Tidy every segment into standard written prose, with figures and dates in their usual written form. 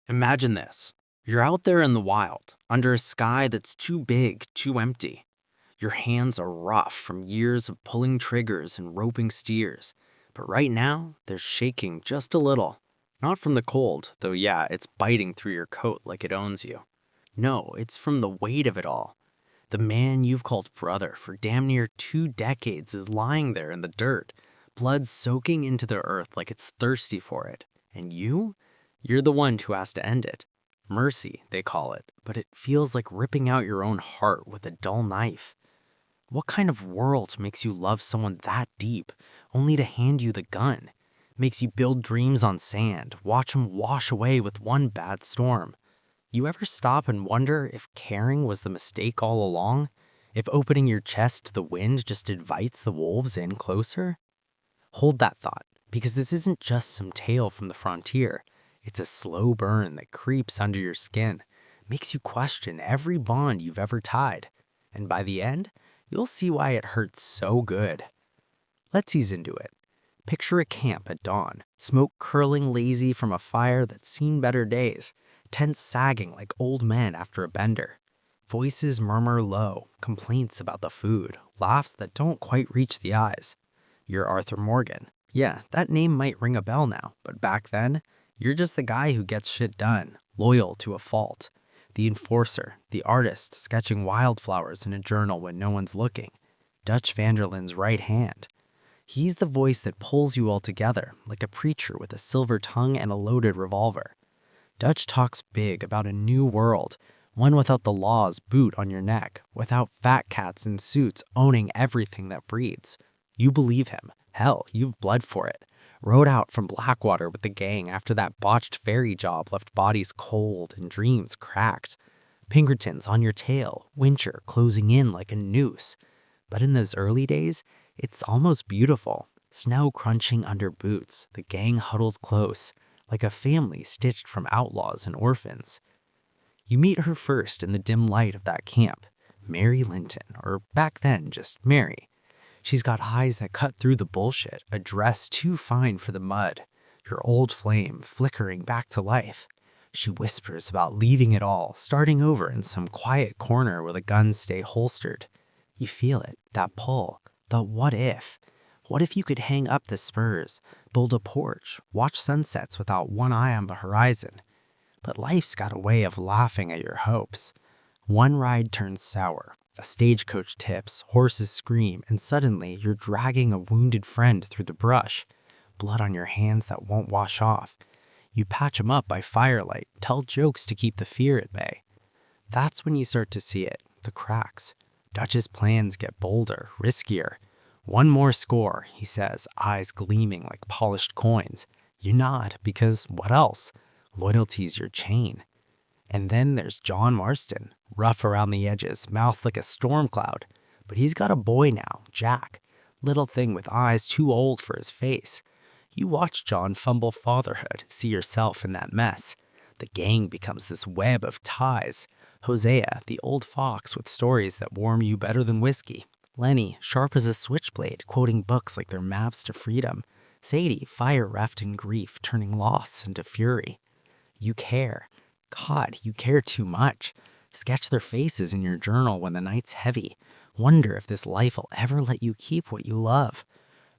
Imagine this. You're out there in the wild, under a sky that's too big, too empty. Your hands are rough from years of pulling triggers and roping steers, but right now, they're shaking just a little. Not from the cold, though yeah, it's biting through your coat like it owns you. No, it's from the weight of it all. The man you've called brother for damn near 2 decades is lying there in the dirt, blood soaking into the earth like it's thirsty for it. And you? You're the one who has to end it. Mercy, they call it, but it feels like ripping out your own heart with a dull knife. What kind of world makes you love someone that deep, only to hand you the gun? Makes you build dreams on sand, watch them wash away with one bad storm. You ever stop and wonder if caring was the mistake all along? If opening your chest to the wind just invites the wolves in closer? Hold that thought, because this isn't just some tale from the frontier. It's a slow burn that creeps under your skin, makes you question every bond you've ever tied. And by the end, you'll see why it hurts so good. Let's ease into it. Picture a camp at dawn, smoke curling lazy from a fire that's seen better days, tents sagging like old men after a bender. Voices murmur low, complaints about the food, laughs that don't quite reach the eyes. You're Arthur Morgan. Yeah, that name might ring a bell now, but back then, you're just the guy who gets shit done, loyal to a fault. The enforcer, the artist sketching wildflowers in a journal when no one's looking. Dutch Vanderlin's right hand. He's the voice that pulls you all together, like a preacher with a silver tongue and a loaded revolver. Dutch talks big about a new world, one without the law's boot on your neck, without fat cats in suits owning everything that breathes. You believe him. Hell, you've bled for it. Rode out from Blackwater with the gang after that botched ferry job left bodies cold and dreams cracked. Pinkertons on your tail, winter closing in like a noose. But in those early days, it's almost beautiful. Snow crunching under boots, the gang huddled close, like a family stitched from outlaws and orphans. You meet her first in the dim light of that camp, Mary Linton, or back then just Mary. She's got eyes that cut through the bullshit, a dress too fine for the mud, your old flame flickering back to life. She whispers about leaving it all, starting over in some quiet corner where the guns stay holstered. You feel it, that pull, the what if. What if you could hang up the spurs, build a porch, watch sunsets without one eye on the horizon? But life's got a way of laughing at your hopes. One ride turns sour, a stagecoach tips, horses scream, and suddenly you're dragging a wounded friend through the brush. Blood on your hands that won't wash off. You patch him up by firelight, tell jokes to keep the fear at bay. That's when you start to see it, the cracks. Dutch's plans get bolder, riskier. One more score, he says, eyes gleaming like polished coins. You nod, because what else? Loyalty's your chain. And then there's John Marston, rough around the edges, mouth like a storm cloud. But he's got a boy now, Jack. Little thing with eyes too old for his face. You watch John fumble fatherhood, see yourself in that mess. The gang becomes this web of ties. Hosea, the old fox with stories that warm you better than whiskey. Lenny, sharp as a switchblade, quoting books like they're maps to freedom. Sadie, fire-reft in grief, turning loss into fury. You care. God, you care too much. Sketch their faces in your journal when the night's heavy. Wonder if this life will ever let you keep what you love.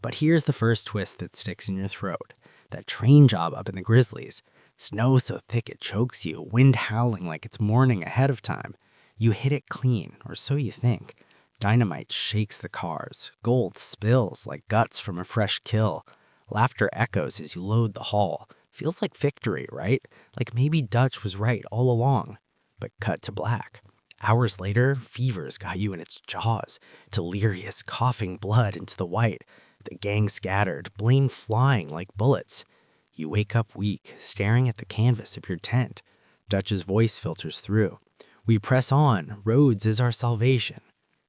But here's the first twist that sticks in your throat. That train job up in the Grizzlies. Snow so thick it chokes you, wind howling like it's morning ahead of time. You hit it clean, or so you think. Dynamite shakes the cars. Gold spills like guts from a fresh kill. Laughter echoes as you load the haul. Feels like victory, right? Like maybe Dutch was right all along. But cut to black. Hours later, fever's got you in its jaws. Delirious, coughing blood into the white. The gang scattered, blame flying like bullets. You wake up weak, staring at the canvas of your tent. Dutch's voice filters through. We press on. Rhodes is our salvation.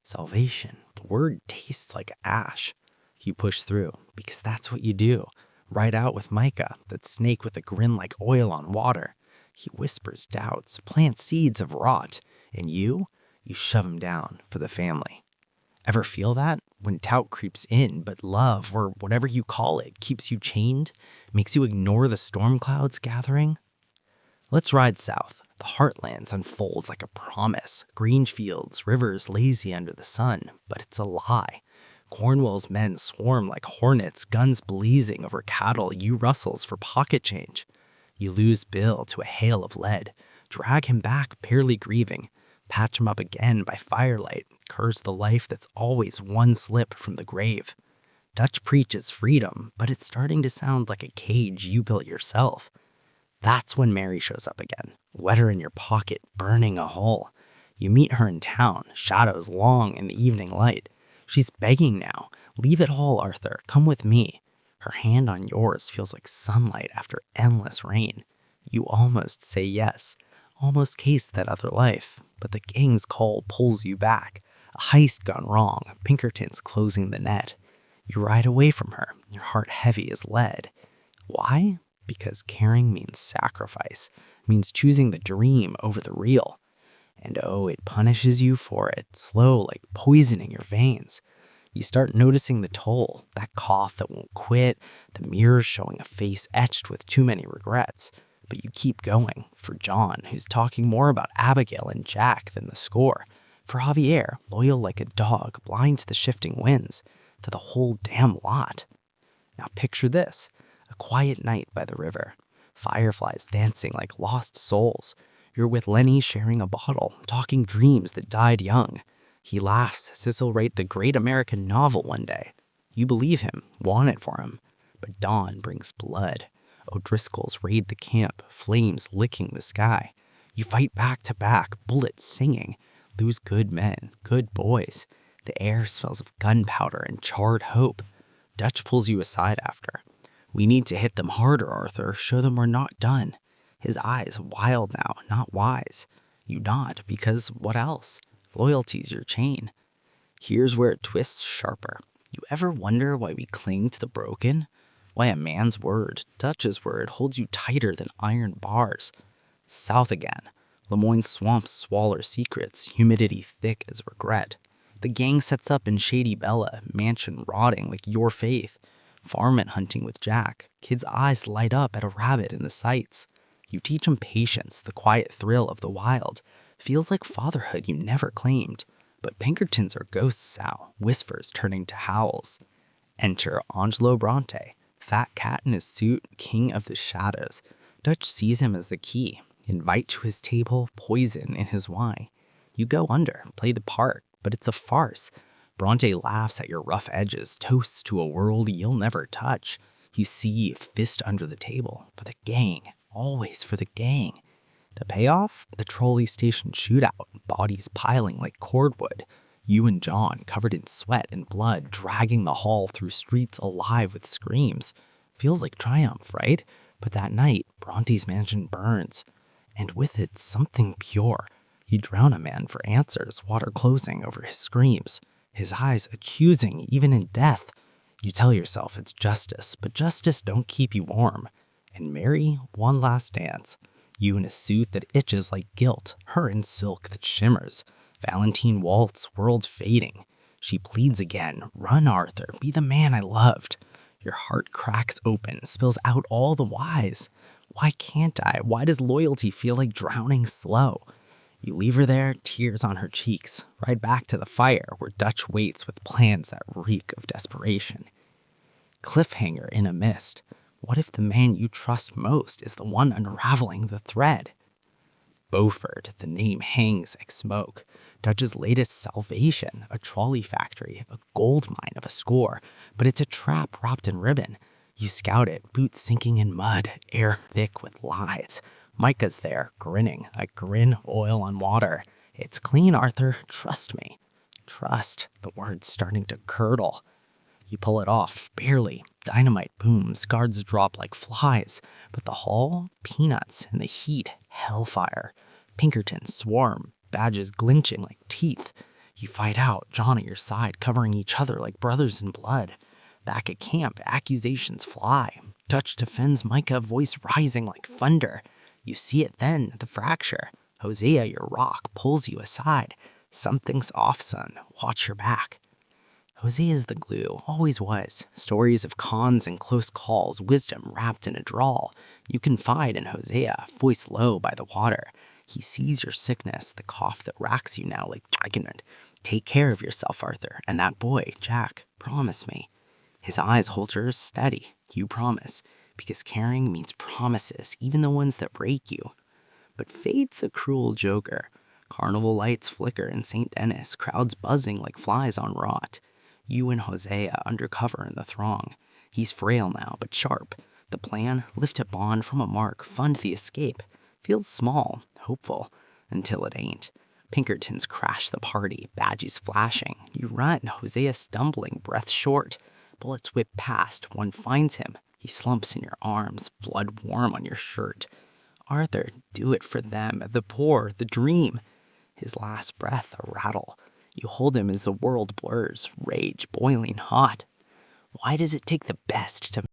Salvation. The word tastes like ash. You push through, because that's what you do. Right out with Micah, that snake with a grin like oil on water. He whispers doubts, plants seeds of rot. And you shove him down for the family. Ever feel that? When doubt creeps in, but love, or whatever you call it, keeps you chained, makes you ignore the storm clouds gathering? Let's ride south. The heartlands unfolds like a promise. Green fields, rivers lazy under the sun, but it's a lie. Cornwall's men swarm like hornets, guns blazing over cattle you rustles for pocket change. You lose Bill to a hail of lead, drag him back barely grieving, patch him up again by firelight, curse the life that's always one slip from the grave. Dutch preaches freedom, but it's starting to sound like a cage you built yourself. That's when Mary shows up again, letter in your pocket, burning a hole. You meet her in town, shadows long in the evening light. She's begging now, leave it all, Arthur, come with me. Her hand on yours feels like sunlight after endless rain. You almost say yes, almost case that other life, but the gang's call pulls you back. A heist gone wrong, Pinkerton's closing the net. You ride away from her, your heart heavy as lead. Why? Because caring means sacrifice, means choosing the dream over the real. And oh, it punishes you for it, slow like poison in your veins. You start noticing the toll, that cough that won't quit, the mirrors showing a face etched with too many regrets. But you keep going, for John, who's talking more about Abigail and Jack than the score. For Javier, loyal like a dog, blind to the shifting winds, to the whole damn lot. Now picture this, a quiet night by the river. Fireflies dancing like lost souls. You're with Lenny sharing a bottle, talking dreams that died young. He laughs as he'll write the great American novel one day. You believe him, want it for him. But dawn brings blood. O'Driscolls raid the camp, flames licking the sky. You fight back to back, bullets singing. Lose good men, good boys. The air smells of gunpowder and charred hope. Dutch pulls you aside after. We need to hit them harder, Arthur. Show them we're not done. His eyes wild now, not wise. You nod, because what else? Loyalty's your chain. Here's where it twists sharper. You ever wonder why we cling to the broken? Why a man's word, Dutch's word, holds you tighter than iron bars? South again. Lemoyne's swamps swallow secrets, humidity thick as regret. The gang sets up in Shady Bella, mansion rotting like your faith. Varmint hunting with Jack. Kids' eyes light up at a rabbit in the sights. You teach them patience, the quiet thrill of the wild. Feels like fatherhood you never claimed. But Pinkertons are ghosts now, whispers turning to howls. Enter Angelo Bronte, fat cat in his suit, king of the shadows. Dutch sees him as the key. Invite to his table, poison in his wine. You go under, play the part, but it's a farce. Bronte laughs at your rough edges, toasts to a world you'll never touch. You see, fist under the table, for the gang, always for the gang. The payoff? The trolley station shootout, bodies piling like cordwood. You and John, covered in sweat and blood, dragging the hall through streets alive with screams. Feels like triumph, right? But that night, Bronte's mansion burns. And with it, something pure. You drown a man for answers, water closing over his screams. His eyes accusing even in death. You tell yourself it's justice, but justice don't keep you warm. And Mary, one last dance. You in a suit that itches like guilt, her in silk that shimmers. Valentine waltz, world fading. She pleads again, run Arthur, be the man I loved. Your heart cracks open, spills out all the whys. Why can't I? Why does loyalty feel like drowning slow? You leave her there, tears on her cheeks, ride back to the fire where Dutch waits with plans that reek of desperation. Cliffhanger in a mist. What if the man you trust most is the one unraveling the thread? Beaufort, the name hangs like smoke. Dutch's latest salvation, a trolley factory, a gold mine of a score, but it's a trap wrapped in ribbon. You scout it, boots sinking in mud, air thick with lies. Micah's there, grinning, a grin oil on water. It's clean, Arthur, trust me. Trust, the word's starting to curdle. You pull it off, barely. Dynamite booms, guards drop like flies. But the hall, peanuts in the heat, hellfire. Pinkertons swarm, badges glinching like teeth. You fight out, John at your side, covering each other like brothers in blood. Back at camp, accusations fly. Dutch defends Micah, voice rising like thunder. You see it then, the fracture. Hosea, your rock, pulls you aside. Something's off, son. Watch your back. Jose is the glue, always was. Stories of cons and close calls, wisdom wrapped in a drawl. You confide in Hosea, voice low by the water. He sees your sickness, the cough that racks you now like Giganid. Take care of yourself, Arthur, and that boy, Jack, promise me. His eyes hold yours steady, you promise, because caring means promises, even the ones that break you. But fate's a cruel joker. Carnival lights flicker in St. Denis, crowds buzzing like flies on rot. You and Hosea undercover in the throng. He's frail now, but sharp. The plan, lift a bond from a mark, fund the escape. Feels small, hopeful, until it ain't. Pinkertons crash the party, badges flashing. You run, Hosea stumbling, breath short. Bullets whip past, one finds him. He slumps in your arms, blood warm on your shirt. Arthur, do it for them, the poor, the dream. His last breath a rattle. You hold him as the world blurs, rage boiling hot. Why does it take the best to